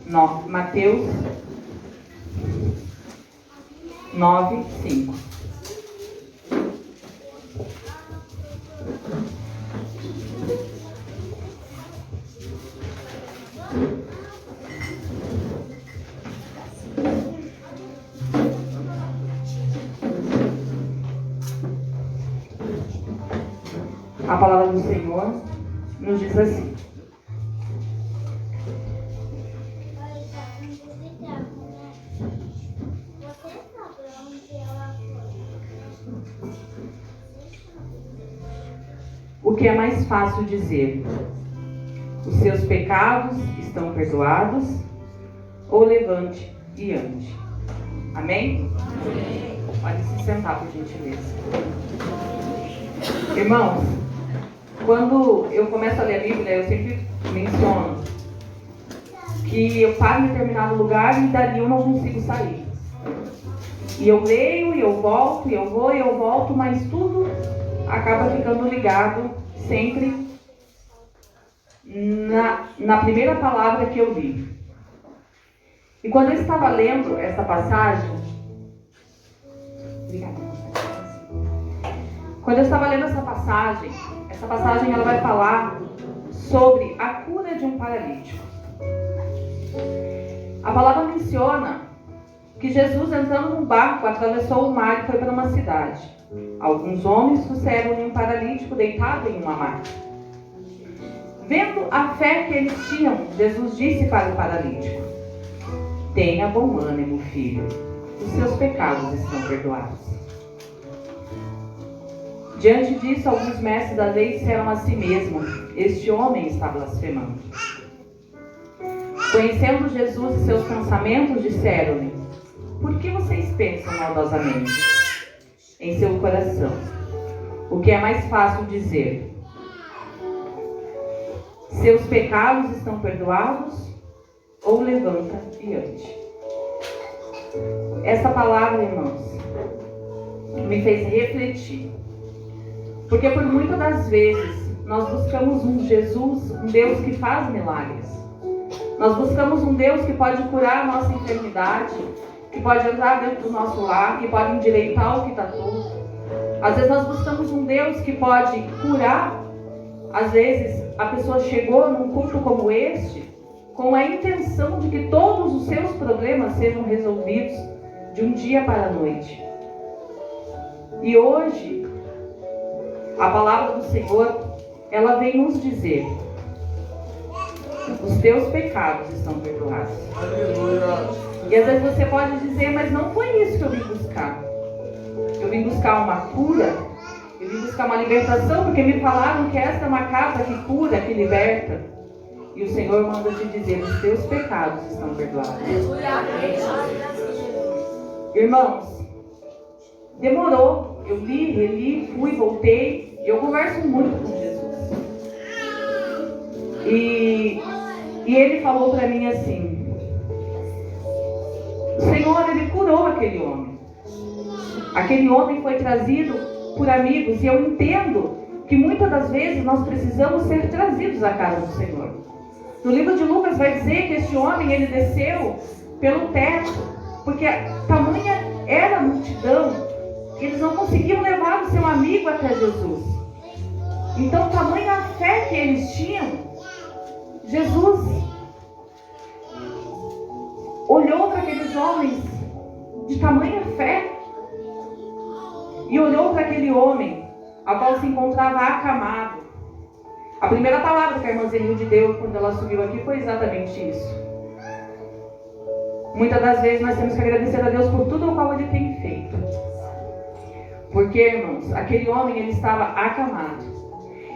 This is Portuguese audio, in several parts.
Mateus 9, 5. A palavra do Senhor nos diz assim: o que é mais fácil dizer? Os seus pecados estão perdoados? Ou levante e ande? Amém? Amém. Pode se sentar, por gentileza. Irmãos, quando eu começo a ler a Bíblia, eu sempre menciono que eu paro em determinado lugar e dali eu não consigo sair. E eu leio, e eu volto, e eu vou, e eu volto, mas tudo acaba ficando ligado sempre na primeira palavra que eu li. E quando eu estava lendo essa passagem, essa passagem ela vai falar sobre a cura de um paralítico. A palavra menciona que Jesus, entrando num barco, atravessou o mar e foi para uma cidade. Alguns homens trouxeram um paralítico deitado em uma maca. Vendo a fé que eles tinham, Jesus disse para o paralítico: tenha bom ânimo, filho, os seus pecados estão perdoados. Diante disso, alguns mestres da lei disseram a si mesmos: este homem está blasfemando. Conhecendo Jesus e seus pensamentos, disseram-lhe: por que vocês pensam maldosamente em seu coração? O que é mais fácil dizer? Seus pecados estão perdoados? Ou levanta e ande? Essa palavra, irmãos, me fez refletir. Porque por muitas das vezes nós buscamos um Jesus, um Deus que faz milagres. Nós buscamos um Deus que pode curar a nossa enfermidade, que pode entrar dentro do nosso lar, que pode endireitar o que está torto. Às vezes nós buscamos um Deus que pode curar. Às vezes a pessoa chegou num culto como este com a intenção de que todos os seus problemas sejam resolvidos de um dia para a noite. E hoje a palavra do Senhor, ela vem nos dizer: os teus pecados estão perdoados. Aleluia. E às vezes você pode dizer: mas não foi isso que eu vim buscar. Eu vim buscar uma cura, eu vim buscar uma libertação, porque me falaram que esta é uma casa que cura, que liberta. E o Senhor manda te dizer: os teus pecados estão perdoados. Irmãos, demorou. Eu li, reli, fui, voltei. Eu converso muito com Jesus. E ele falou para mim assim: o Senhor, ele curou aquele homem. Aquele homem foi trazido por amigos. E eu entendo que muitas das vezes nós precisamos ser trazidos à casa do Senhor. No livro de Lucas vai dizer que este homem, ele desceu pelo teto, porque tamanha era a multidão, que eles não conseguiam levar o seu amigo até Jesus. Então, tamanha a fé que eles tinham, Jesus olhou para aqueles homens de tamanha fé e olhou para aquele homem, a qual se encontrava acamado. A primeira palavra que a irmã Zenilde deu quando ela subiu aqui foi exatamente isso. Muitas das vezes nós temos que agradecer a Deus por tudo o qual Ele tem feito. Porque, irmãos, aquele homem, ele estava acamado.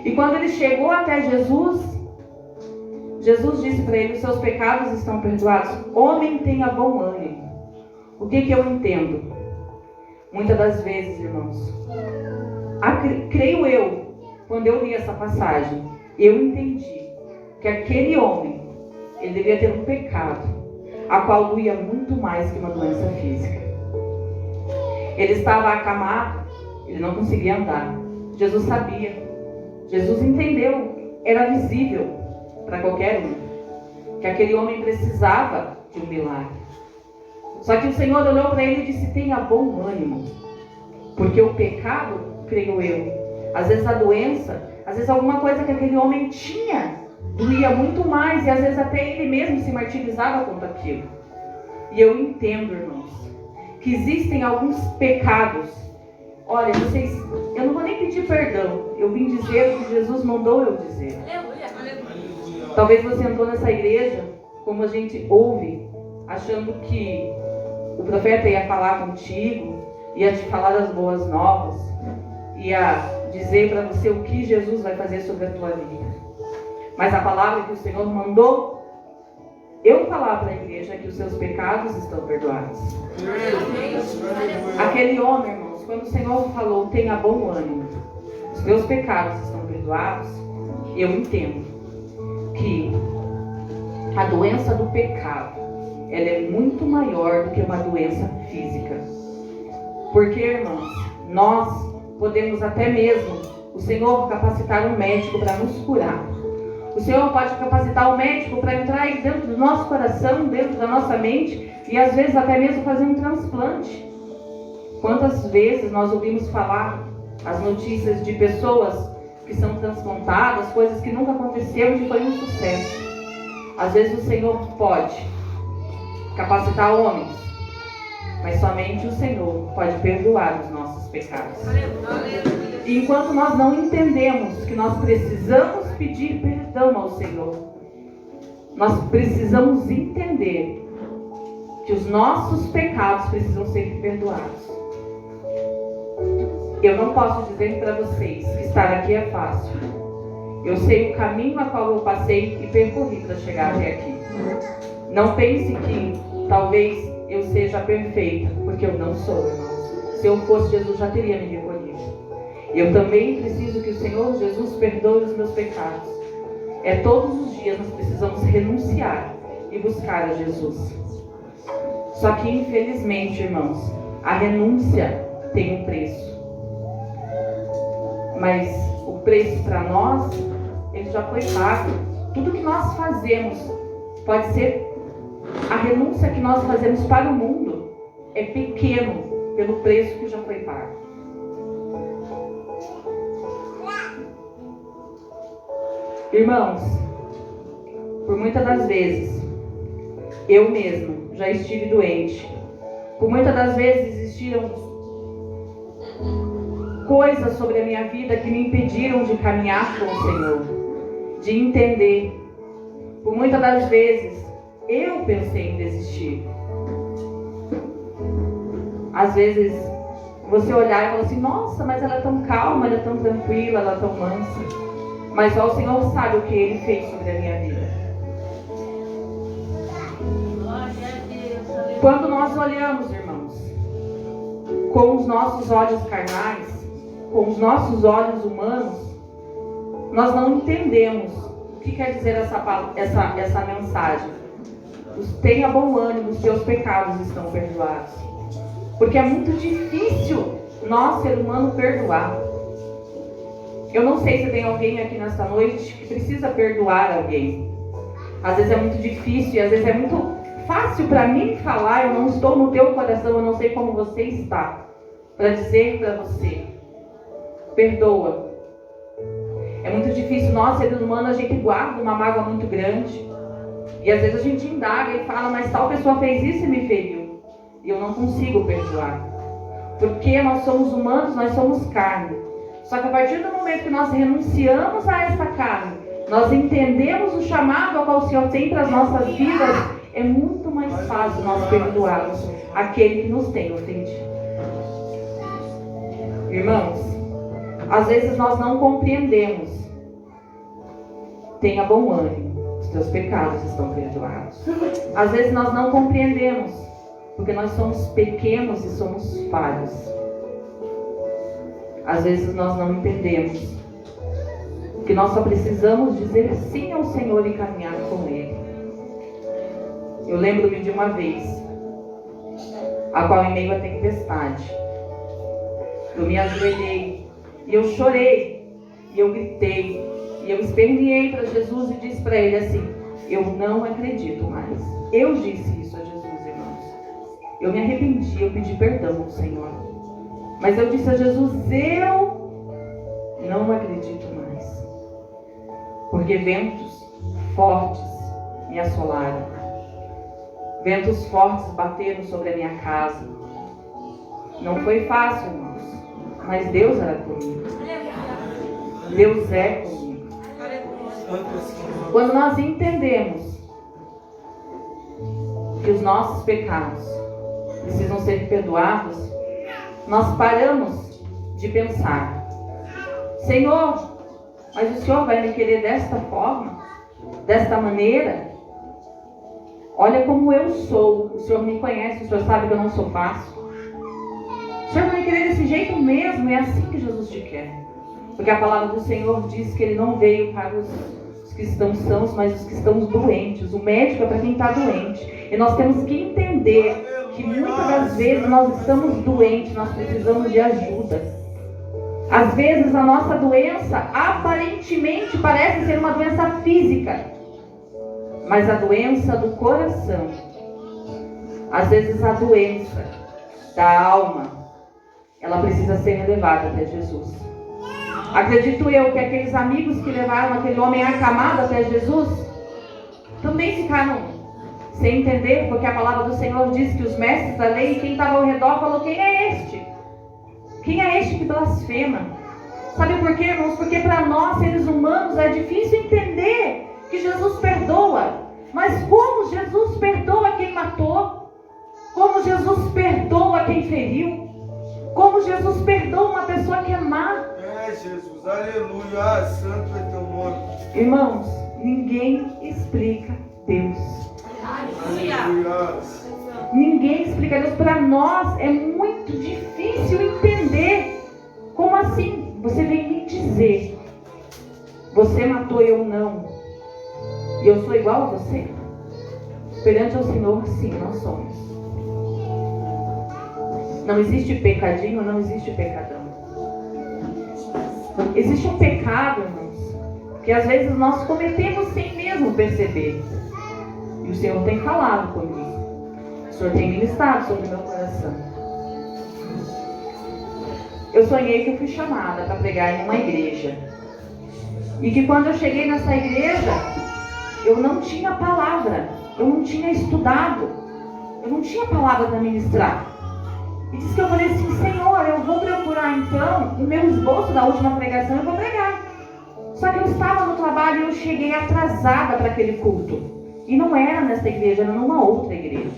E quando ele chegou até Jesus, Jesus disse para ele: os seus pecados estão perdoados. Homem, tenha bom ânimo. O que eu entendo? Muitas das vezes, irmãos, creio eu, quando eu li essa passagem, eu entendi que aquele homem, ele devia ter um pecado, a qual doía muito mais que uma doença física. Ele estava acamado, ele não conseguia andar. Jesus sabia, Jesus entendeu, era visível para qualquer um que aquele homem precisava de um milagre. Só que o Senhor olhou para ele e disse: tenha bom ânimo, porque o pecado, creio eu, às vezes a doença, às vezes alguma coisa que aquele homem tinha, doía muito mais, e às vezes até ele mesmo se martirizava contra aquilo. E eu entendo, irmãos, que existem alguns pecados. Olha, vocês, eu não vou nem pedir perdão, eu vim dizer o que Jesus mandou eu dizer. Talvez você entrou nessa igreja, como a gente ouve, achando que o profeta ia falar contigo, ia te falar das boas novas, ia dizer para você o que Jesus vai fazer sobre a tua vida. Mas a palavra que o Senhor mandou eu falar para a igreja é que os seus pecados estão perdoados. Aquele homem, irmãos, quando o Senhor falou: tenha bom ânimo, os meus pecados estão perdoados, eu entendo que a doença do pecado, ela é muito maior do que uma doença física. Porque, irmãos, nós podemos até mesmo, o Senhor capacitar um médico para nos curar. O Senhor pode capacitar o médico para entrar dentro do nosso coração, dentro da nossa mente, e às vezes até mesmo fazer um transplante. Quantas vezes nós ouvimos falar as notícias de pessoas que são transplantadas, coisas que nunca aconteceram e foi um sucesso. Às vezes o Senhor pode capacitar homens, mas somente o Senhor pode perdoar os nossos pecados. E enquanto nós não entendemos que nós precisamos pedir perdão ao Senhor, nós precisamos entender que os nossos pecados precisam ser perdoados. Eu não posso dizer para vocês que estar aqui é fácil. Eu sei o caminho a qual eu passei e percorri para chegar até aqui. Não pense que talvez eu seja perfeita, porque eu não sou, irmãos. Se eu fosse, Jesus já teria me recolhido. Eu também preciso que o Senhor Jesus perdoe os meus pecados. Todos os dias nós precisamos renunciar e buscar a Jesus. Só que, infelizmente, irmãos, a renúncia tem um preço. Mas o preço para nós, ele já foi pago. Tudo que nós fazemos pode ser, a renúncia que nós fazemos para o mundo é pequeno pelo preço que já foi pago. Irmãos, por muitas das vezes, eu mesmo já estive doente. Por muitas das vezes existiram coisas sobre a minha vida que me impediram de caminhar com o Senhor, de entender. Por muitas das vezes, eu pensei em desistir. Às vezes, você olhar e falar assim: nossa, mas ela é tão calma, ela é tão tranquila, ela é tão mansa. Mas só o Senhor sabe o que Ele fez sobre a minha vida. Quando nós olhamos, irmãos, com os nossos olhos carnais, com os nossos olhos humanos, nós não entendemos o que quer dizer essa mensagem. Tenha bom ânimo, os seus pecados estão perdoados. Porque é muito difícil nós, ser humano, perdoar. Eu não sei se tem alguém aqui nesta noite que precisa perdoar alguém. Às vezes é muito difícil e às vezes é muito fácil para mim falar: eu não estou no teu coração, eu não sei como você está, para dizer para você: perdoa. É muito difícil, nós, seres humanos, a gente guarda uma mágoa muito grande. E às vezes a gente indaga e fala: mas tal pessoa fez isso e me feriu, e eu não consigo perdoar. Porque nós somos humanos, nós somos carne. Só que a partir do momento que nós renunciamos a essa carne, nós entendemos o chamado ao qual o Senhor tem para as nossas vidas, é muito mais fácil nós perdoarmos aquele que nos tem ofendido. Irmãos, às vezes nós não compreendemos. Tenha bom ânimo, os teus pecados estão perdoados. Às vezes nós não compreendemos, porque nós somos pequenos e somos falhos. Às vezes nós não entendemos que nós só precisamos dizer sim ao Senhor e caminhar com Ele. Eu lembro-me de uma vez, a qual, em meio à tempestade, eu me ajoelhei e eu chorei, e eu gritei, e eu esperneei para Jesus e disse para Ele assim: eu não acredito mais. Eu disse isso a Jesus, irmãos. Eu me arrependi, eu pedi perdão ao Senhor. Mas eu disse a Jesus, eu não acredito mais. Porque ventos fortes me assolaram. Ventos fortes bateram sobre a minha casa. Não foi fácil, irmãos. Mas Deus era comigo. Deus é comigo. Quando nós entendemos que os nossos pecados precisam ser perdoados, nós paramos de pensar, Senhor, mas o Senhor vai me querer desta forma, desta maneira? Olha como eu sou, o Senhor me conhece, o Senhor sabe que eu não sou fácil. O Senhor vai me querer desse jeito mesmo, é assim que Jesus te quer. Porque a palavra do Senhor diz que Ele não veio para os que estão sãos, mas os que estão doentes. O médico é para quem está doente. E nós temos que entender que muitas das vezes nós estamos doentes, nós precisamos de ajuda. Às vezes a nossa doença aparentemente parece ser uma doença física, mas a doença do coração, às vezes a doença da alma, ela precisa ser levada até Jesus. Acredito eu que aqueles amigos que levaram aquele homem acamado até Jesus também ficaram sem entender, porque a palavra do Senhor diz que os mestres da lei e quem estava ao redor falou, quem é este? Quem é este que blasfema? Sabe por quê, irmãos? Porque para nós, seres humanos, é difícil entender que Jesus perdoa. Mas como Jesus perdoa quem matou? Como Jesus perdoa quem feriu? Como Jesus perdoa uma pessoa que é má? Jesus, aleluia, santo é teu nome. Irmãos, ninguém explica Deus. Aleluia. Ninguém explica Deus. Para nós é muito difícil entender. Como assim? Você vem me dizer, você matou, eu não, e eu sou igual a você? Perante ao Senhor, sim, nós somos. Não existe pecadinho, não existe pecadão. Existe um pecado, irmãos, que às vezes nós cometemos sem mesmo perceber. E o Senhor tem falado comigo. O Senhor tem ministrado sobre o meu coração. Eu sonhei que eu fui chamada para pregar em uma igreja. E que quando eu cheguei nessa igreja, eu não tinha palavra. Eu não tinha estudado. Eu não tinha palavra para ministrar. E disse que eu falei assim, Senhor, eu vou procurar então o meu esboço da última pregação e eu vou pregar. Só que eu estava no trabalho e eu cheguei atrasada para aquele culto. E não era nessa igreja, era numa outra igreja.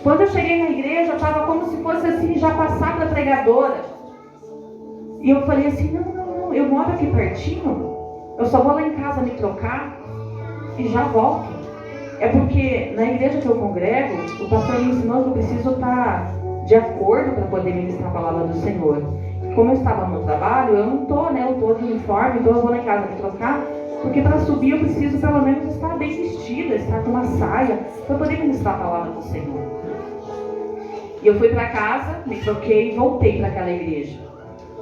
Quando eu cheguei na igreja, eu estava como se fosse assim, já passar para a pregadora. E eu falei assim, não, eu moro aqui pertinho, eu só vou lá em casa me trocar e já volto. É porque na igreja que eu congrego, o pastor me ensinou que eu preciso estar de acordo para poder ministrar a palavra do Senhor. Como eu estava no trabalho, eu não estou, né? Eu estou de uniforme, então eu vou lá em casa me trocar, porque para subir eu preciso pelo menos estar bem vestida, estar com uma saia, para poder ministrar a palavra do Senhor. E eu fui para casa, me troquei e voltei para aquela igreja.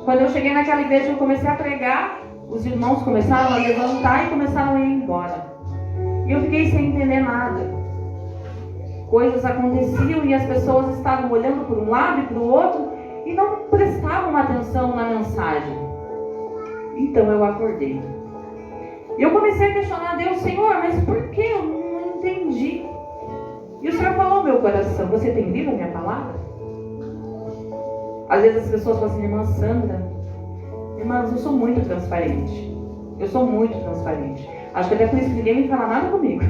Quando eu cheguei naquela igreja, eu comecei a pregar, os irmãos começaram a levantar e começaram a ir embora. E eu fiquei sem entender nada. Coisas aconteciam e as pessoas estavam olhando por um lado e para o outro e não prestavam atenção na mensagem. Então eu acordei. E eu comecei a questionar a Deus, Senhor, mas por que eu não entendi? E o Senhor falou ao meu coração, você tem lido a minha palavra? Às vezes as pessoas falam assim, irmã Sandra, irmãs, eu sou muito transparente. Eu sou muito transparente. Acho que até por isso que ninguém me fala nada comigo.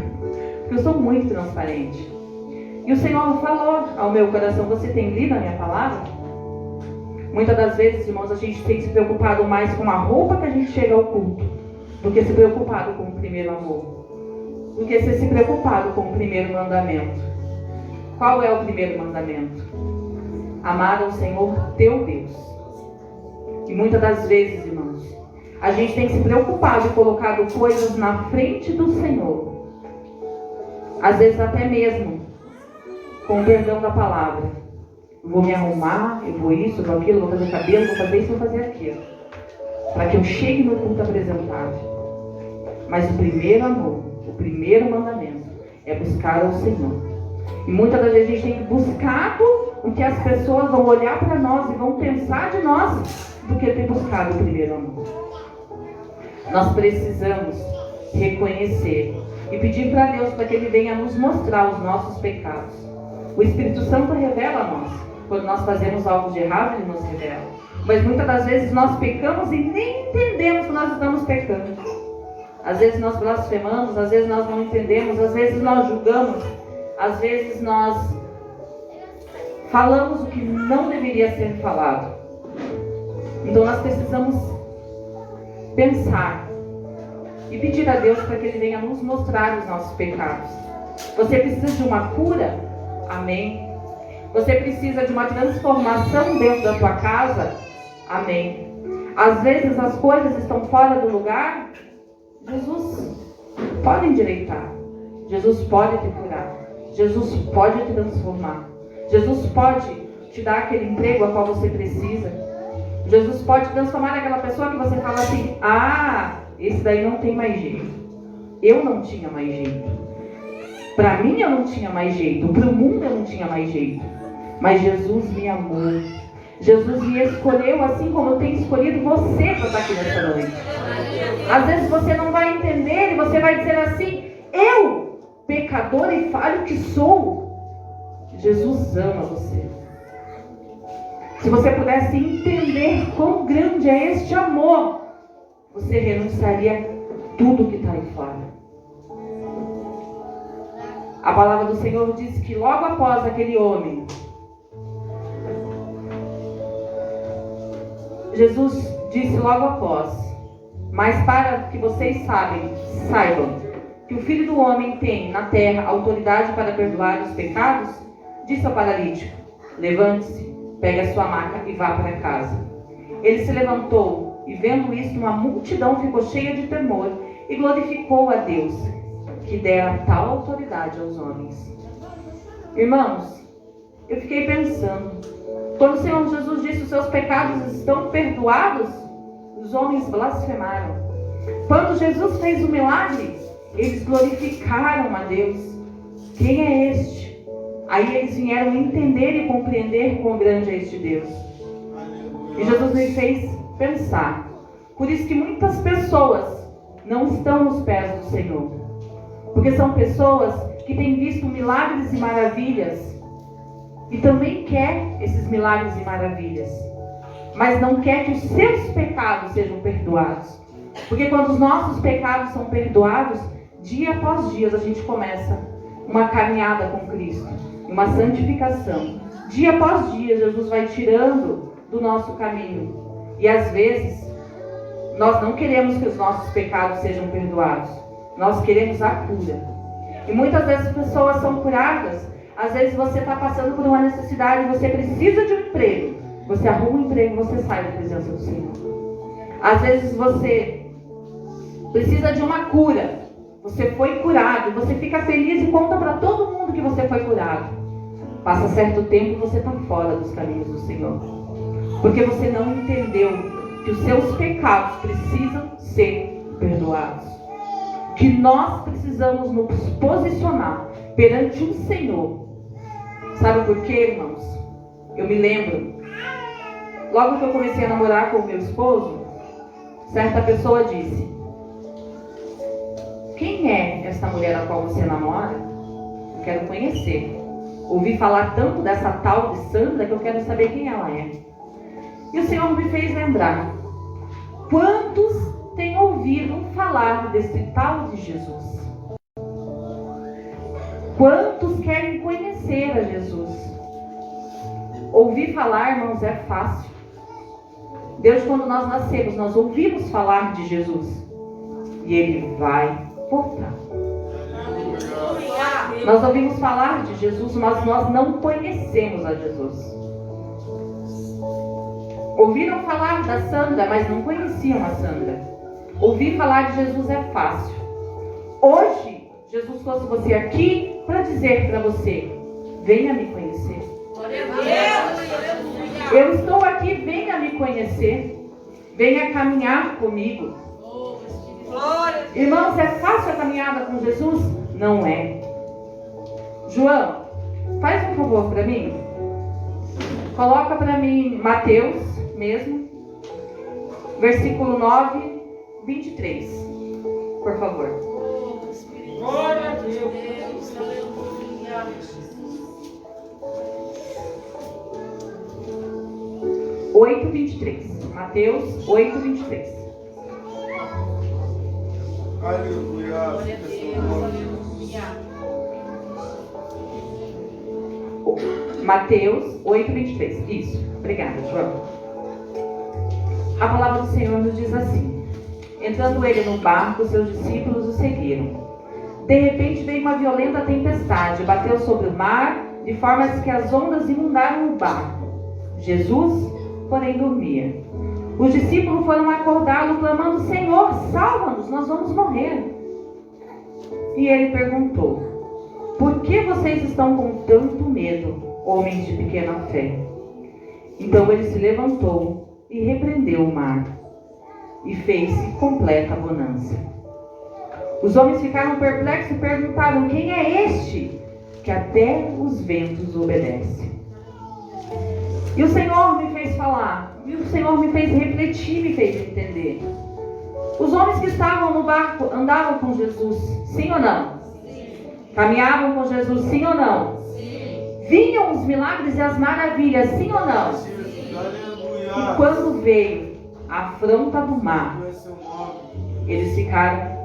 Porque eu sou muito transparente. E o Senhor falou ao meu coração, você tem lido a minha palavra? Muitas das vezes, irmãos, a gente tem se preocupado mais com a roupa que a gente chega ao culto, do que se preocupado com o primeiro amor. Do que se preocupado com o primeiro mandamento. Qual é o primeiro mandamento? Amar ao Senhor teu Deus. E muitas das vezes, irmãos, a gente tem se preocupado e colocado coisas na frente do Senhor. Às vezes até mesmo com o perdão da palavra. Eu vou me arrumar, eu vou isso, eu vou aquilo, eu vou fazer cabelo, vou fazer isso, vou fazer aquilo. Para que eu chegue no culto apresentável. Mas o primeiro amor o primeiro mandamento é buscar ao Senhor. E muitas das vezes a gente tem buscado o que as pessoas vão olhar para nós e vão pensar de nós do que ter buscado o primeiro amor. Nós precisamos reconhecer e pedir para Deus para que Ele venha nos mostrar os nossos pecados. O Espírito Santo revela a nós. Quando nós fazemos algo de errado, Ele nos revela. Mas muitas das vezes nós pecamos e nem entendemos que nós estamos pecando. Às vezes nós blasfemamos, às vezes nós não entendemos, às vezes nós julgamos, às vezes nós falamos o que não deveria ser falado. Então nós precisamos pensar e pedir a Deus para que Ele venha nos mostrar os nossos pecados. Você precisa de uma cura? Amém. Você precisa de uma transformação dentro da tua casa? Amém. Às vezes as coisas estão fora do lugar. Jesus pode endireitar. Jesus pode te curar. Jesus pode te transformar. Jesus pode te dar aquele emprego a qual você precisa. Jesus pode transformar aquela pessoa que você fala assim: ah, esse daí não tem mais jeito. Eu não tinha mais jeito. Para mim eu não tinha mais jeito. Para o mundo eu não tinha mais jeito. Mas Jesus me amou. Jesus me escolheu assim como tem escolhido você para estar aqui nessa noite. Às vezes você não vai entender e você vai dizer assim: eu, pecador e falho que sou, Jesus ama você. Se você pudesse entender quão grande é este amor, você renunciaria a tudo que está aí fora. A palavra do Senhor diz que logo após aquele homem, Jesus disse logo após: mas para que vocês saibam que o Filho do Homem tem na terra autoridade para perdoar os pecados, disse ao paralítico: levante-se, pegue a sua maca e vá para casa. Ele se levantou e, vendo isso, uma multidão ficou cheia de temor e glorificou a Deus, que dera tal autoridade aos homens. Irmãos, eu fiquei pensando, quando o Senhor Jesus disse: os seus pecados estão perdoados, os homens blasfemaram. Quando Jesus fez o milagre, eles glorificaram a Deus. Quem é este? Aí eles vieram entender e compreender quão grande é este Deus. E Jesus me fez pensar. Por isso que muitas pessoas não estão nos pés do Senhor. Porque são pessoas que têm visto milagres e maravilhas e também quer esses milagres e maravilhas, mas não quer que os seus pecados sejam perdoados. Porque quando os nossos pecados são perdoados, dia após dia a gente começa uma caminhada com Cristo, uma santificação. Dia após dia Jesus vai tirando do nosso caminho. E às vezes nós não queremos que os nossos pecados sejam perdoados. Nós queremos a cura. E muitas vezes as pessoas são curadas. Às vezes você está passando por uma necessidade, você precisa de um emprego. Você arruma um emprego e você sai da presença do Senhor. Às vezes você precisa de uma cura. Você foi curado. Você fica feliz e conta para todo mundo que você foi curado. Passa certo tempo e você está fora dos caminhos do Senhor. Porque você não entendeu que os seus pecados precisam ser perdoados. Que nós precisamos nos posicionar perante o Senhor. Sabe por quê, irmãos? Eu me lembro, logo que eu comecei a namorar com o meu esposo, certa pessoa disse: quem é essa mulher a qual você namora? Eu quero conhecer. Ouvi falar tanto dessa tal de Sandra que eu quero saber quem ela é. E o Senhor me fez lembrar: quantos têm ouvido falar desse tal de Jesus? Quantos querem conhecer a Jesus? Ouvir falar, irmãos, é fácil. Deus, quando nós nascemos, nós ouvimos falar de Jesus. E Ele vai voltar. Nós ouvimos falar de Jesus, mas nós não conhecemos a Jesus. Ouviram falar da Sandra, mas não conheciam a Sandra. Ouvir falar de Jesus é fácil. Hoje, Jesus trouxe você aqui para dizer para você: venha me conhecer. Eu estou aqui, venha me conhecer. Venha caminhar comigo. Irmãos, é fácil a caminhada com Jesus? Não é. João, faz um favor para mim. Coloca para mim Mateus mesmo, versículo 9, 23. Por favor. Glória a Deus. 8:23. Mateus 8:23. Aleluia. Mateus 8:23. Isso. Obrigada, João. A palavra do Senhor nos diz assim: entrando ele no barco, seus discípulos o seguiram. De repente veio uma violenta tempestade, bateu sobre o mar, de forma que as ondas inundaram o barco. Jesus, porém, dormia. Os discípulos foram acordá-lo, clamando: Senhor, salva-nos, nós vamos morrer. E ele perguntou: por que vocês estão com tanto medo, homens de pequena fé? Então ele se levantou e repreendeu o mar, e fez-se completa bonança. Os homens ficaram perplexos e perguntaram: quem é este que até os ventos obedece? E o Senhor me fez falar, e o Senhor me fez refletir, me fez entender. Os homens que estavam no barco andavam com Jesus, sim ou não? Sim. Caminhavam com Jesus, sim ou não? Sim. Vinham os milagres e as maravilhas, sim ou não? Sim. E quando veio a afronta do mar, eles ficaram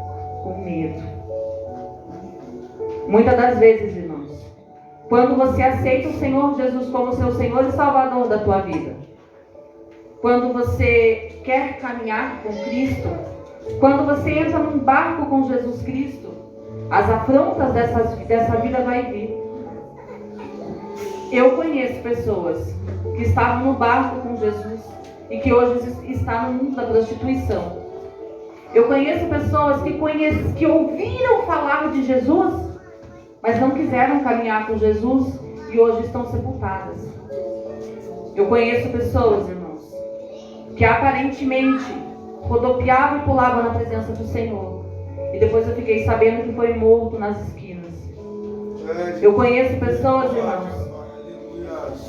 com medo. Muitas das vezes, irmãos, quando você aceita o Senhor Jesus como seu Senhor e Salvador da tua vida, quando você quer caminhar com Cristo, quando você entra num barco com Jesus Cristo, as afrontas dessa vida vai vir. Eu conheço pessoas que estavam no barco com Jesus e que hoje estão no mundo da prostituição. Eu conheço pessoas que ouviram falar de Jesus, mas não quiseram caminhar com Jesus e hoje estão sepultadas. Eu conheço pessoas, irmãos, que aparentemente rodopiavam e pulavam na presença do Senhor, e depois eu fiquei sabendo que foi morto nas esquinas. Eu conheço pessoas, irmãos,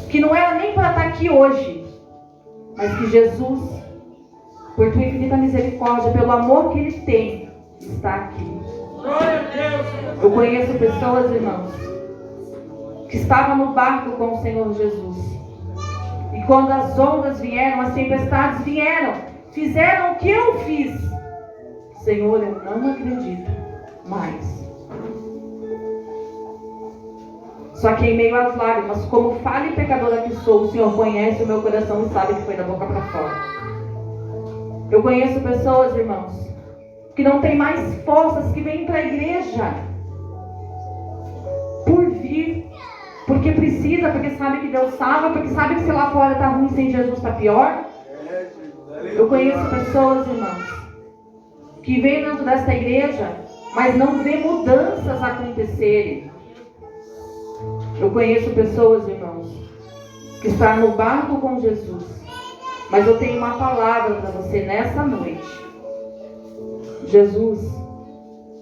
que não era nem para estar aqui hoje, mas que Jesus, por tua infinita misericórdia, pelo amor que Ele tem, está aqui. Eu conheço pessoas, irmãos, que estavam no barco com o Senhor Jesus, e quando as ondas vieram, as tempestades vieram, fizeram o que eu fiz. Senhor, eu não acredito mais. Só que em meio às lágrimas, como falha e pecadora que sou, o Senhor conhece o meu coração e sabe que foi da boca para fora. Eu conheço pessoas, irmãos, que não têm mais forças, que vêm para a igreja por vir, porque precisa, porque sabe que Deus salva, porque sabe que se lá fora está ruim, sem Jesus está pior. Eu conheço pessoas, irmãos, que vêm dentro desta igreja, mas não vê mudanças acontecerem. Eu conheço pessoas, irmãos, que estão no barco com Jesus, mas eu tenho uma palavra para você nessa noite. Jesus,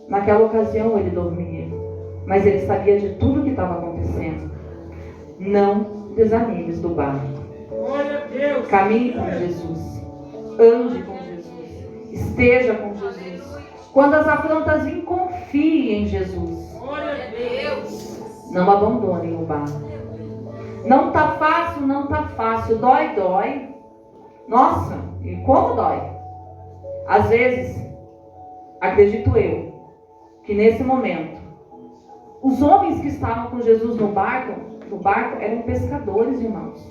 naquela ocasião ele dormia, mas ele sabia de tudo o que estava acontecendo. Não desanimes do barco. Caminhe com Jesus, ande com Jesus, esteja com Jesus. Quando as afrontas virem, confie em Jesus. Não abandonem o barco. Não está fácil, não está fácil. Dói, dói. Nossa, e como dói? Às vezes, acredito eu, que nesse momento, os homens que estavam com Jesus no barco eram pescadores, irmãos.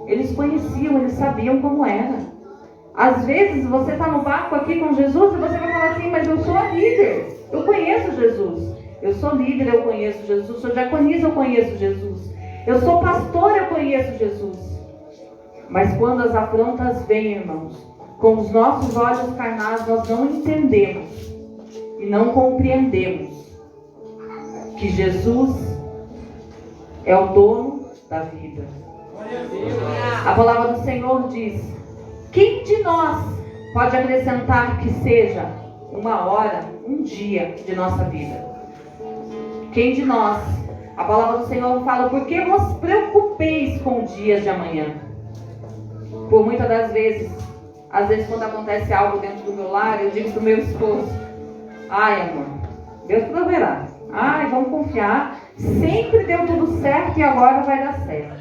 Eles conheciam, eles sabiam como era. Às vezes, você está no barco aqui com Jesus e você vai falar assim: mas eu sou a líder, eu conheço Jesus. Eu sou líder, eu conheço Jesus. Eu sou diaconisa, eu conheço Jesus. Eu sou pastor, eu conheço Jesus. Mas quando as afrontas vêm, irmãos, com os nossos olhos carnais, nós não entendemos e não compreendemos que Jesus é o dono da vida. A palavra do Senhor diz: quem de nós pode acrescentar que seja uma hora, um dia de nossa vida. Quem de nós, a palavra do Senhor fala, por que vos preocupeis com o dia de amanhã? Por muitas das vezes, às vezes quando acontece algo dentro do meu lar, eu digo pro meu esposo, ai amor, Deus proverá. Ai, vamos confiar. Sempre deu tudo certo e agora vai dar certo.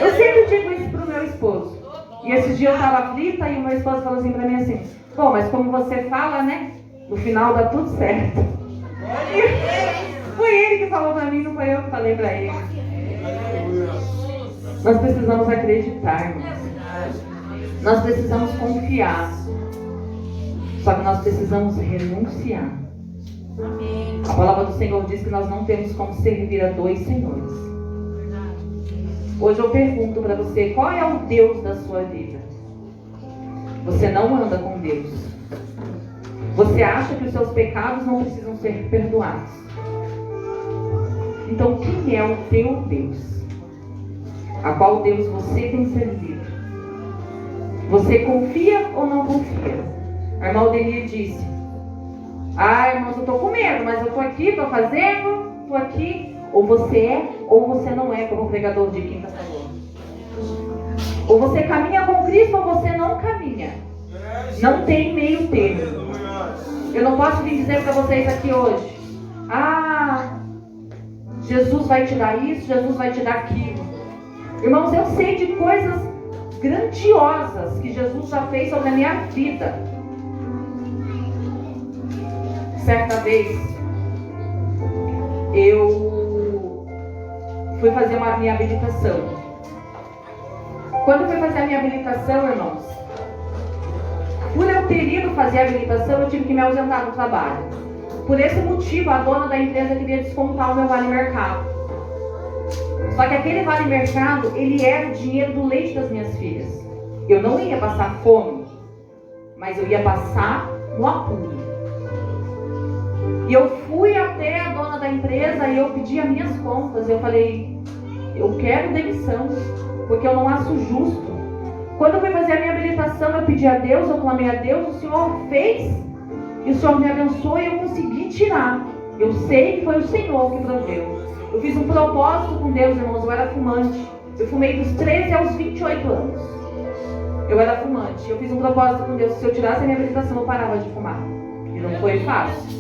Eu sempre digo isso pro meu esposo. E esse dia eu estava aflita e o meu esposo falou assim pra mim assim, bom, mas como você fala, né? No final dá tudo certo. E foi ele que falou pra mim, não foi eu que falei pra ele. Nós precisamos acreditar, irmãos. Nós precisamos confiar. Só que nós precisamos renunciar. A palavra do Senhor diz que nós não temos como servir a dois senhores. Hoje eu pergunto para você, qual é o Deus da sua vida? Você não anda com Deus. Você acha que os seus pecados não precisam ser perdoados. Então quem é o teu Deus? A qual Deus você tem servido? Você confia ou não confia? A irmã Aldenir disse, irmãos, eu estou com medo, mas eu estou aqui, estou fazendo, estou aqui. Ou você é, ou você não é, como o pregador de quinta falou. Ou você caminha com Cristo, ou você não caminha. Não tem meio termo. Eu não posso vir dizer para vocês aqui hoje, Jesus vai te dar isso, Jesus vai te dar aquilo. Irmãos, eu sei de coisas grandiosas que Jesus já fez sobre a minha vida. Certa vez, eu fui fazer a minha habilitação. Quando eu fui fazer a minha habilitação, irmãos, por eu ter ido fazer a habilitação, eu tive que me ausentar do trabalho. Por esse motivo, a dona da empresa queria descontar o meu vale-mercado. Só que aquele vale-mercado, ele era o dinheiro do leite das minhas filhas. Eu não ia passar fome, mas eu ia passar no apuro. E eu fui até a dona da empresa e eu pedi as minhas contas. Eu falei, eu quero demissão, porque eu não acho justo. Quando eu fui fazer a minha habilitação, eu pedi a Deus, eu clamei a Deus, o Senhor fez, e o Senhor me abençoou e eu consegui tirar. Eu sei que foi o Senhor que proveu. Eu fiz um propósito com Deus, irmãos, eu era fumante. Eu fumei dos 13 aos 28 anos. Eu era fumante. Eu fiz um propósito com Deus, se eu tirasse a minha habilitação, eu parava de fumar. E não foi fácil.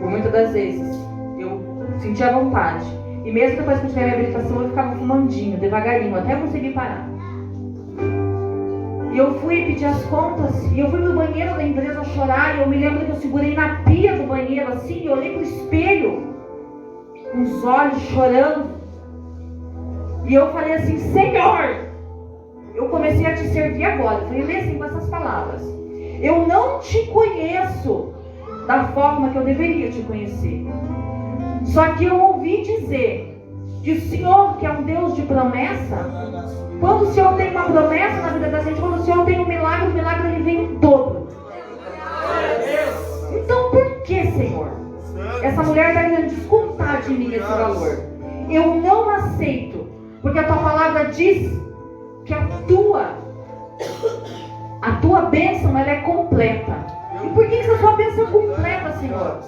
Por muitas das vezes, eu sentia vontade. E mesmo depois que eu tive a minha habilitação, eu ficava fumandinho, devagarinho, até conseguir parar. E eu fui pedir as contas, e eu fui no banheiro da empresa chorar, e eu me lembro que eu segurei na pia do banheiro, assim, e olhei pro espelho, com os olhos chorando. E eu falei assim, Senhor, eu comecei a te servir agora. Eu falei assim com essas palavras. Eu não te conheço da forma que eu deveria te conhecer. Só que eu ouvi dizer que o Senhor, que é um Deus de promessa, quando o Senhor tem uma promessa na vida da gente, quando o Senhor tem um milagre, o milagre ele vem em dobro. Então por que, Senhor? Essa mulher está querendo descontar de mim esse valor. Eu não aceito, porque a tua palavra diz que a tua bênção ela é completa. E por que essa sua bênção é completa, Senhor?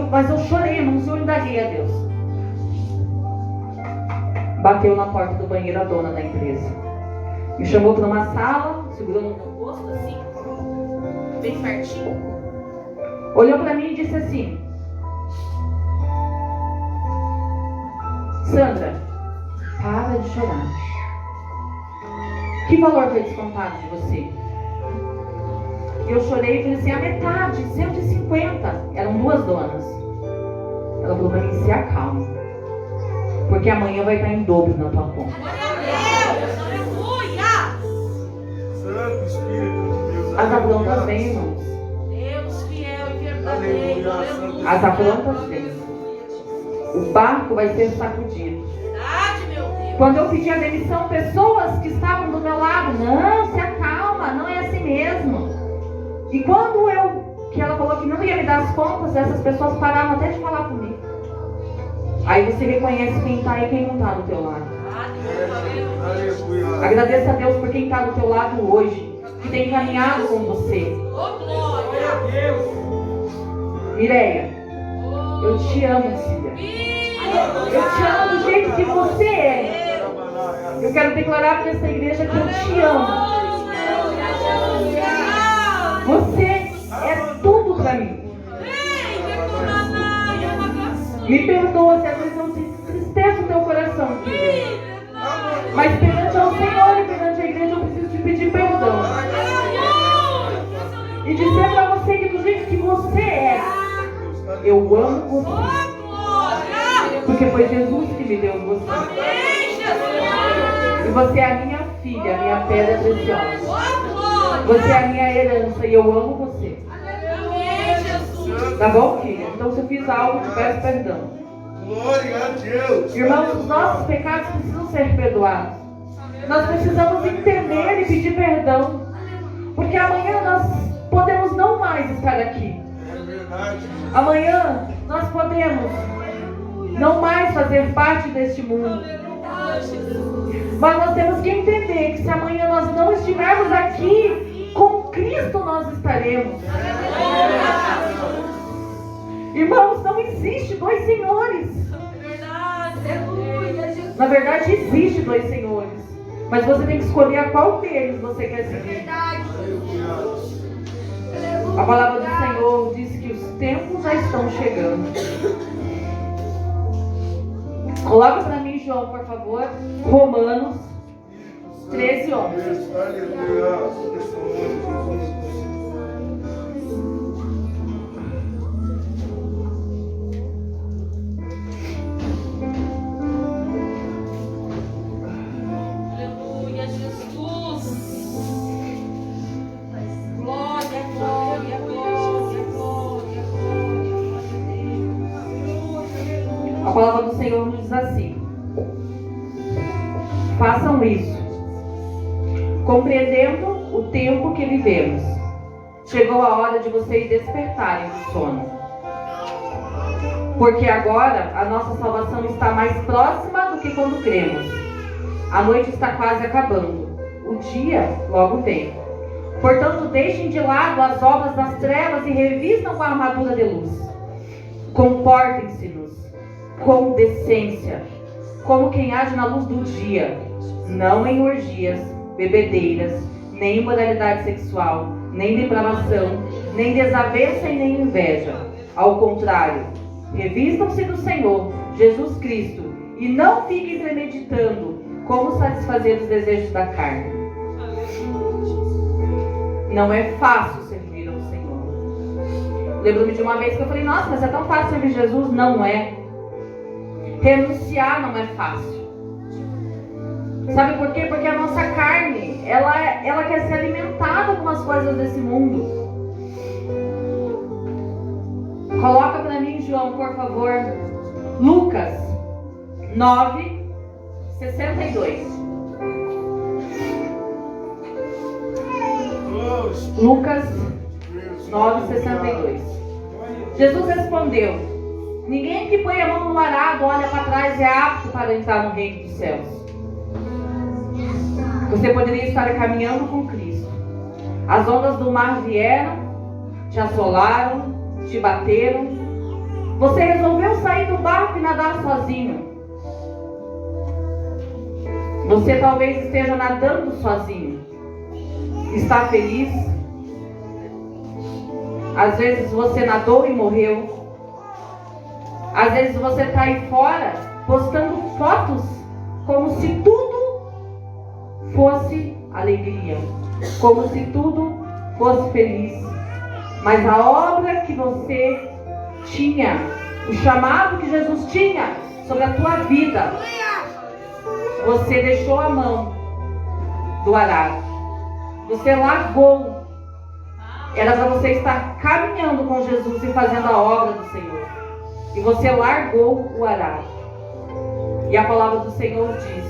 Mas eu chorei, irmãos, eu indaguei a Deus. Bateu na porta do banheiro a dona da empresa. Me chamou para uma sala, segurou no meu rosto assim, bem pertinho. Olhou para mim e disse assim, Sandra, para de chorar. Que valor foi descontado de você? Eu chorei e falei assim, a metade, 150. Eram duas donas. Ela falou para mim, se acalma, porque amanhã vai estar em dobro na tua conta. Santo Espírito de Deus. As afrontas vêm, irmãos. Deus fiel e verdadeiro. As afrontas vêm. O barco vai ser sacudido. Verdade, meu Deus. Quando eu pedi a demissão, pessoas que estavam do meu lado, não, se acalma, não é assim mesmo. E quando que ela falou que não ia me dar as contas, essas pessoas pararam até de falar comigo. Aí você reconhece quem está e quem não está do teu lado. Aleluia. Agradeça a Deus por quem está do teu lado hoje. que tem caminhado com você. Oh, glória. Mireia, eu te amo, filha. Eu te amo do jeito que você é. Eu quero declarar para essa igreja que eu te amo. Você é tudo para mim. Me perdoa se às vezes eu entristeço o teu coração, filha. Mas perante ao Senhor e perante a igreja eu preciso te pedir perdão. E dizer para você que do jeito que você é, eu amo você. Porque foi Jesus que me deu você. E você é a minha filha, a minha pedra preciosa. Você é a minha herança e eu amo você. Tá bom, filha? Então se eu fiz algo, te peço perdão. Glória a Deus. Irmãos, os nossos pecados precisam ser perdoados. Nós precisamos entender e pedir perdão. Porque amanhã nós podemos não mais estar aqui. É verdade. Amanhã nós podemos não mais fazer parte deste mundo. Mas nós temos que entender que se amanhã nós não estivermos aqui, com Cristo nós estaremos. Irmãos, não existe dois senhores. Na verdade existe dois senhores. Mas você tem que escolher a qual deles você quer seguir. A palavra do Senhor diz que os tempos já estão chegando. Coloca para mim, João, por favor, Romanos 13, 11. Aleluia. Aleluia, Jesus. Glória, glória, glória, glória, glória. A palavra do Senhor nos diz assim: façam isso, compreendendo o tempo que vivemos. Chegou a hora de vocês despertarem do sono. Porque agora a nossa salvação está mais próxima do que quando cremos. A noite está quase acabando. O dia logo vem. Portanto, deixem de lado as obras das trevas e revistam com a armadura de luz. Comportem-se-nos com decência, como quem age na luz do dia, não em orgias, bebedeiras, nem imoralidade sexual, nem depravação, nem desavença e nem inveja. Ao contrário, revistam-se do Senhor, Jesus Cristo, e não fiquem premeditando como satisfazer os desejos da carne. Não é fácil servir ao Senhor. Lembro-me de uma vez que eu falei, nossa, mas é tão fácil servir Jesus. Não é. Renunciar não é fácil. Sabe por quê? Porque a nossa carne, ela quer ser alimentada com as coisas desse mundo. Coloca para mim, João, por favor, Lucas 9, 62. Lucas 9, 62. Jesus respondeu: ninguém que põe a mão no arado, olha para trás, é apto para entrar no reino dos céus. Você poderia estar caminhando com Cristo. As ondas do mar vieram, te assolaram, te bateram. Você resolveu sair do barco e nadar sozinho. Você talvez esteja nadando sozinho. Está feliz? Às vezes você nadou e morreu. Às vezes você está aí fora postando fotos como se tudo fosse alegria, como se tudo fosse feliz. Mas a obra que você tinha, o chamado que Jesus tinha sobre a tua vida, você deixou a mão do arado. Você largou. Era para você estar caminhando com Jesus e fazendo a obra do Senhor. E você largou o arado. E a palavra do Senhor diz: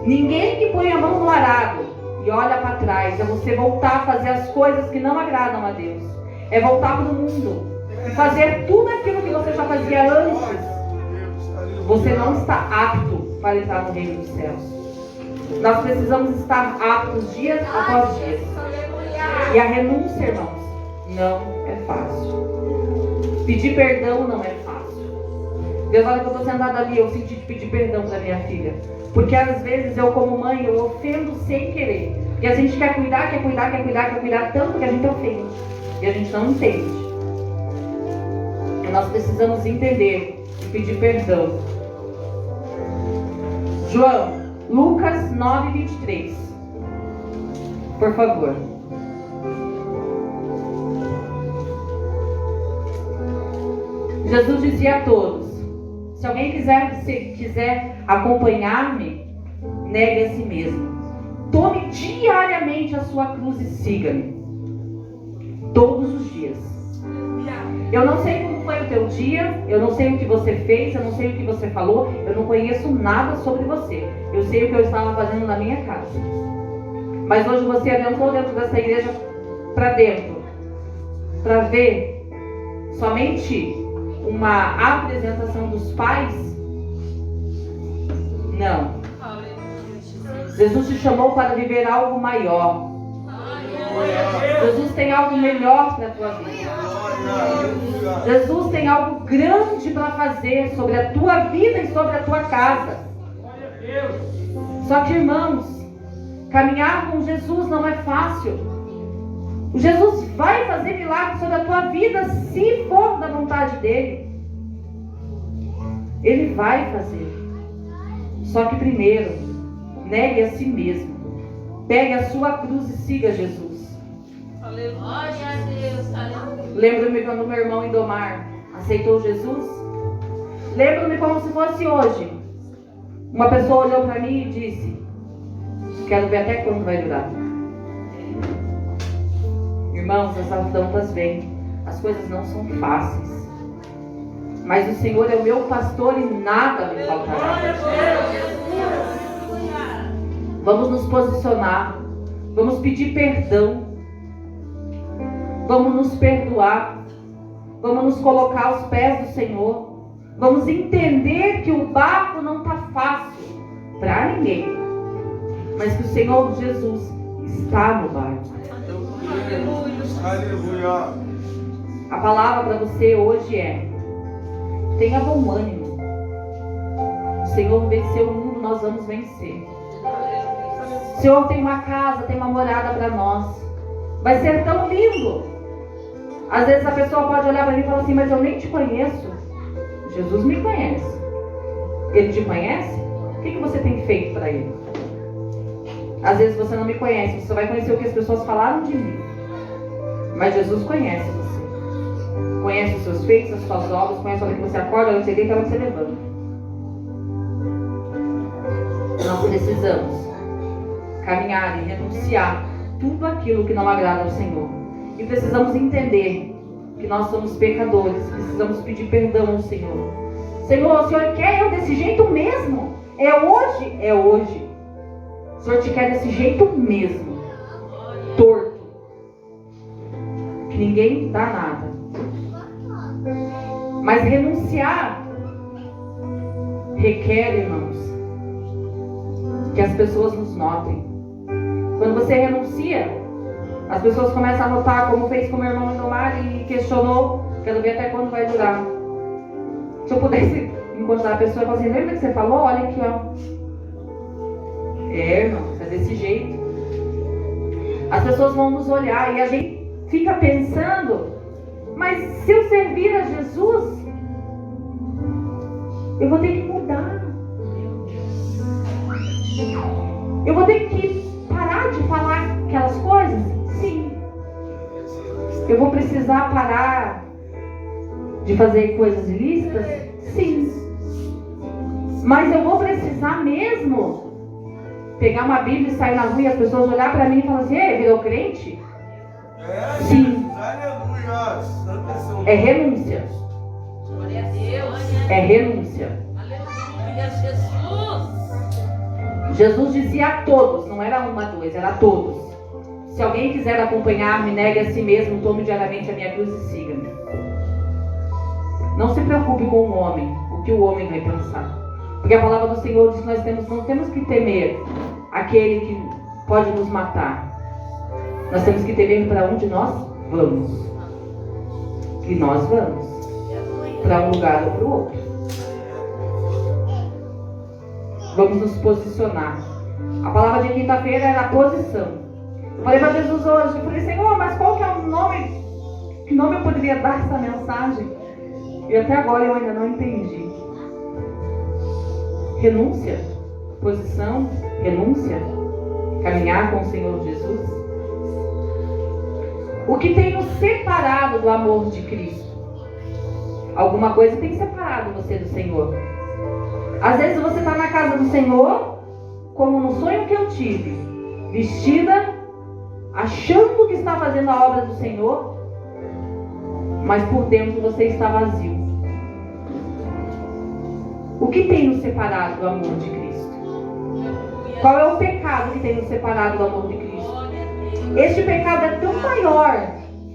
ninguém que põe a mão no arado e olha para trás, é você voltar a fazer as coisas que não agradam a Deus. É voltar para o mundo e fazer tudo aquilo que você já fazia antes. Você não está apto para entrar no reino dos céus. Nós precisamos estar aptos dias após dia. E a renúncia, irmãos, não é fácil. Pedir perdão não é fácil. Deus, olha que eu estou sentada ali, eu senti de pedir perdão para minha filha. Porque às vezes eu, como mãe, eu ofendo sem querer. E a gente quer cuidar tanto que a gente ofende. E a gente não entende. E nós precisamos entender e pedir perdão. João, Lucas 9:23. Por favor. Jesus dizia a todos: se alguém quiser acompanhar-me, negue a si mesmo. Tome diariamente a sua cruz e siga-me. Todos os dias. Eu não sei como foi o teu dia, eu não sei o que você fez, eu não sei o que você falou, eu não conheço nada sobre você. Eu sei o que eu estava fazendo na minha casa. Mas hoje você adentrou dentro dessa igreja para dentro, para ver somente uma apresentação dos pais? Não. Jesus te chamou para viver algo maior. Jesus tem algo melhor para a tua vida. Jesus tem algo grande para fazer sobre a tua vida e sobre a tua casa. Só que, irmãos, caminhar com Jesus não é fácil. Jesus vai fazer milagres sobre a tua vida se for da vontade dele. Ele vai fazer. Só que primeiro, negue a si mesmo. Pegue a sua cruz e siga Jesus. Aleluia, Deus, aleluia. Lembro-me quando meu irmão Indomar aceitou Jesus. Lembro-me como se fosse hoje. Uma pessoa olhou para mim e disse: quero ver até quando vai durar. Irmãos, as afrontas vêm. As coisas não são fáceis. Mas o Senhor é o meu pastor e nada me faltará. Vamos nos posicionar. Vamos pedir perdão. Vamos nos perdoar. Vamos nos colocar aos pés do Senhor. Vamos entender que o barco não está fácil para ninguém. Mas que o Senhor Jesus está no barco. Aleluia. A palavra para você hoje é: tenha bom ânimo. O Senhor venceu o mundo, nós vamos vencer. O Senhor tem uma casa, tem uma morada para nós. Vai ser tão lindo. Às vezes a pessoa pode olhar para mim e falar assim: mas eu nem te conheço. Jesus me conhece. Ele te conhece? O que você tem feito para ele? Às vezes você não me conhece, você só vai conhecer o que as pessoas falaram de mim. Mas Jesus conhece você. Conhece os seus feitos, as suas obras, conhece a hora que você acorda, a hora que você deita, a hora que você levanta. Nós precisamos caminhar e renunciar tudo aquilo que não agrada ao Senhor. E precisamos entender que nós somos pecadores. Precisamos pedir perdão ao Senhor. Senhor, o Senhor quer eu desse jeito mesmo? É hoje? É hoje. O Senhor te quer desse jeito mesmo. Torto. Que ninguém dá nada. Mas renunciar requer, irmãos, que as pessoas nos notem. Quando você renuncia, as pessoas começam a notar, como fez com o meu irmão Indomar e questionou: quero ver até quando vai durar. Se eu pudesse encontrar a pessoa e falar assim: lembra que você falou? Olha aqui, ó. É, irmão, é desse jeito. As pessoas vão nos olhar e a gente fica pensando: mas se eu servir a Jesus, eu vou ter que mudar. Eu vou ter que parar de falar aquelas coisas? Sim. Eu vou precisar parar de fazer coisas ilícitas? Sim. Mas eu vou precisar mesmo pegar uma Bíblia e sair na rua e as pessoas olhar para mim e falar assim: ei, virou crente? Sim. Aleluia. É renúncia. Glória a Deus. É renúncia. Aleluia, Jesus. Jesus dizia a todos, não era uma, dois, era a todos: se alguém quiser acompanhar-me, negue a si mesmo, tome diariamente a minha cruz e siga-me. Não se preocupe com o homem, o que o homem vai pensar. Porque a palavra do Senhor diz que nós não temos que temer aquele que pode nos matar. Nós temos que entender para onde nós vamos. E nós vamos para um lugar ou para o outro. Vamos nos posicionar. A palavra de quinta-feira era a posição. Eu falei para Jesus hoje, eu falei, Senhor, mas qual que é o nome? Que nome eu poderia dar essa mensagem? E até agora eu ainda não entendi. Renúncia, posição, renúncia, caminhar com o Senhor Jesus. O que tem nos separado do amor de Cristo? Alguma coisa tem separado você do Senhor. Às vezes você está na casa do Senhor, como no sonho que eu tive, vestida, achando que está fazendo a obra do Senhor, mas por dentro você está vazio. O que tem nos separado do amor de Cristo? Qual é o pecado que tem nos separado do amor de Cristo? Este pecado é tão maior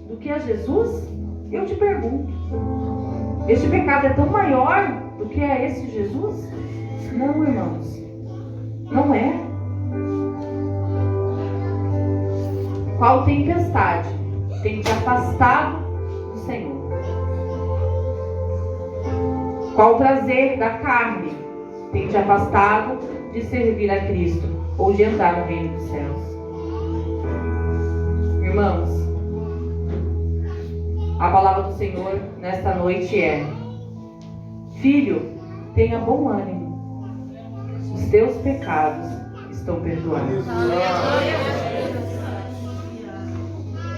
do que a Jesus? Eu te pergunto. Este pecado é tão maior do que a esse Jesus? Não, irmãos. Não é. Qual tempestade tem te afastado do Senhor? Qual prazer da carne tem te afastado de servir a Cristo ou de entrar no reino dos céus? Irmãos, a palavra do Senhor nesta noite é: filho, tenha bom ânimo, os teus pecados estão perdoados.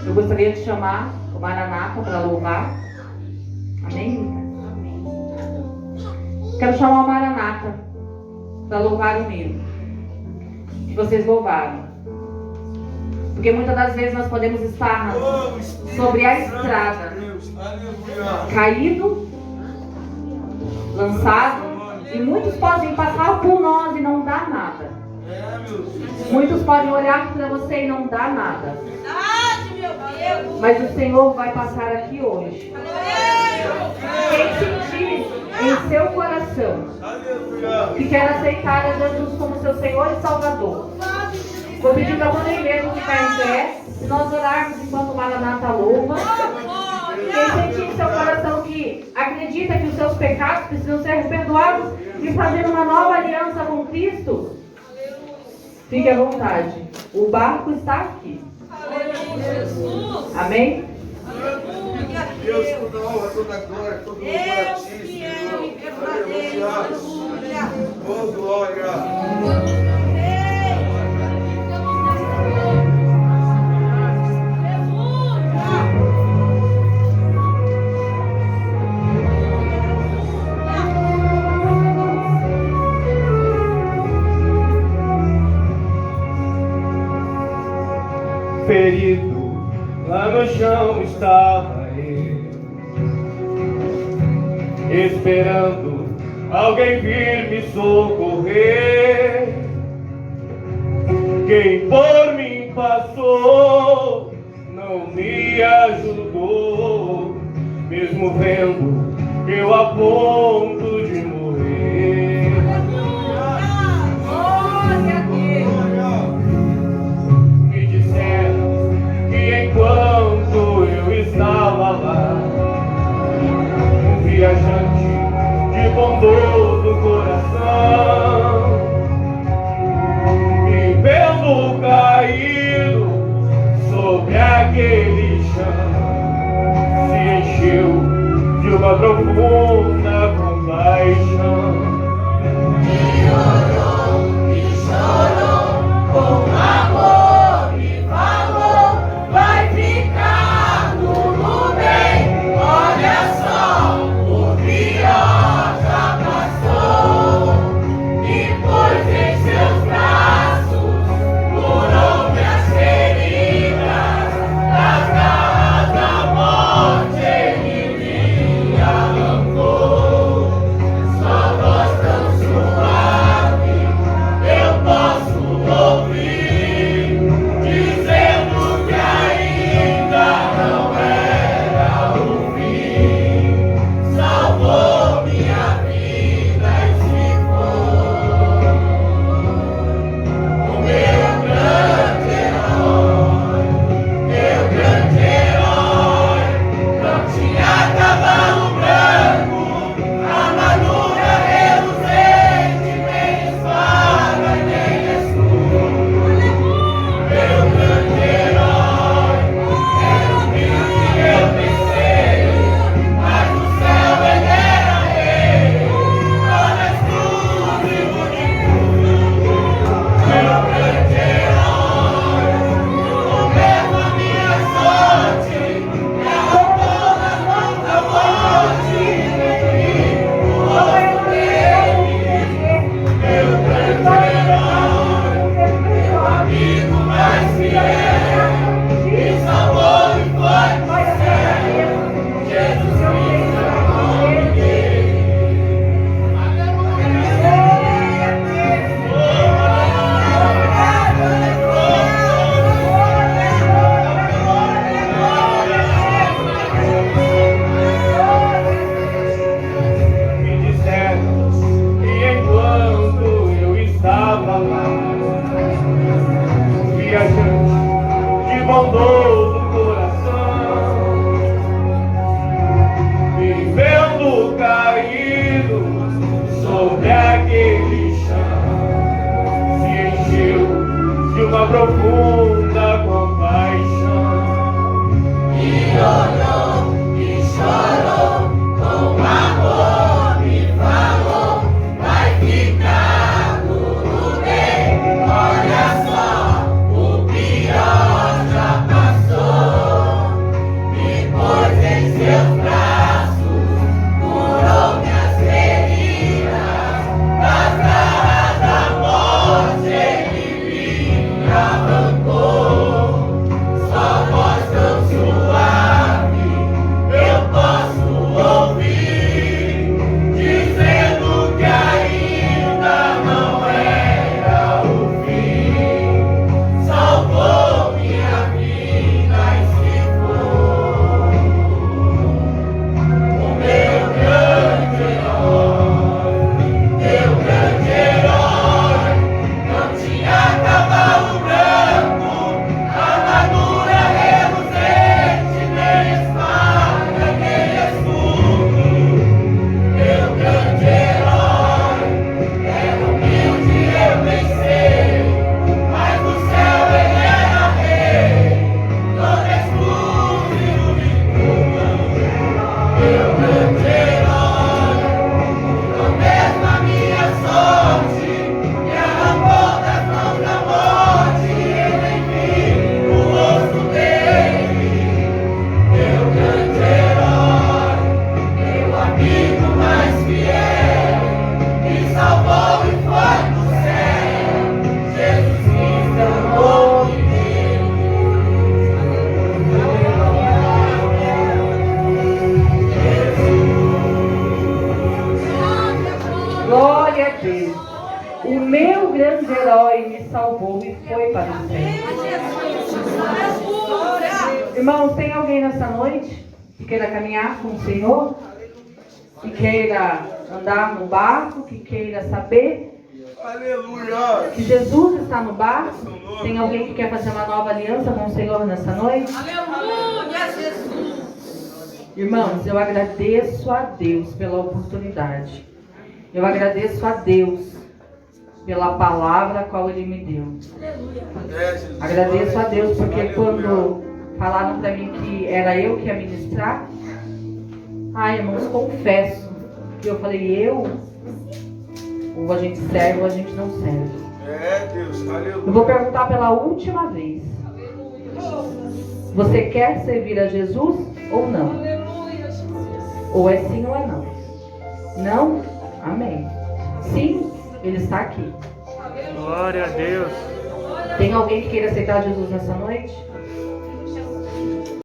Eu gostaria de chamar o Maranata para louvar. Amém? Quero chamar o Maranata para louvar o meu. Que vocês louvaram. Porque muitas das vezes nós podemos estar sobre a estrada, caído, lançado, e muitos podem passar por nós e não dar nada. Muitos podem olhar para você e não dar nada. Mas o Senhor vai passar aqui hoje. Quem sentir em seu coração que quer aceitar a Jesus como seu Senhor e Salvador, vou pedir para você mesmo ficar em pé, e nós orarmos enquanto o Maranata louva. Quem sentir em seu coração que acredita que os seus pecados precisam ser perdoados e fazer uma nova aliança com Cristo, fique à vontade. O barco está aqui. Amém? Deus, toda honra, toda glória, todo louvor a ti, Senhor. Aleluia. Oh, glória. Ferido, lá no chão estava ele, esperando alguém vir me socorrer. Quem por mim passou não me ajudou, mesmo vendo eu a ponto de morrer. Me disseram que enquanto eu estava lá, um viajante de bondoso coração, me vendo caído sobre aquele chão, se encheu de uma profunda compaixão. tua profunda compaixão. E olhou e chorou, com amor me falou, vai ficar tudo bem. Olha só, o pior já passou. Me pôs em seus braços, curou minhas feridas, das garras da morte ele me arrancou. Sua voz tão suave eu posso ouvir, dizendo que ainda não era o fim. Salvou minha vida e se foi. O meu grande herói, não tinha cavalo branco, armadura reluzente, nem espada, nem escudo. Meu grande herói era humilde, eu bem sei, mas no céu ele era rei, todo exclusivo de tudo. Meu grande herói, não mesmo a minha sorte, me arrancou das mãos da morte, eu nem vi o rosto dele. Meu grande herói, meu amigo mais fiel, me salvou e foi pro céu. Jesus Cristo é o nome dele. Glória a Deus. O meu grande herói me salvou e foi para o céu. Irmãos, tem alguém nessa noite que queira caminhar com o Senhor? Que queira andar no barco? Que queira saber Aleluia. que Jesus está no barco? Tem alguém que quer fazer uma nova aliança com o Senhor nessa noite? Aleluia, Jesus. Irmãos, eu agradeço a Deus pela oportunidade. Eu agradeço a Deus pela palavra a qual Ele me deu. É, Jesus. Agradeço a Deus porque Aleluia. quando falaram para mim que era eu que ia ministrar, ai, irmãos, confesso que eu falei, ou a gente serve ou a gente não serve. É, Deus. Aleluia. Eu vou perguntar pela última vez. Você quer servir a Jesus ou não? Ou é sim ou é não? Não? Amém. Sim, Ele está aqui. Glória a Deus. Tem alguém que queira aceitar Jesus nessa noite?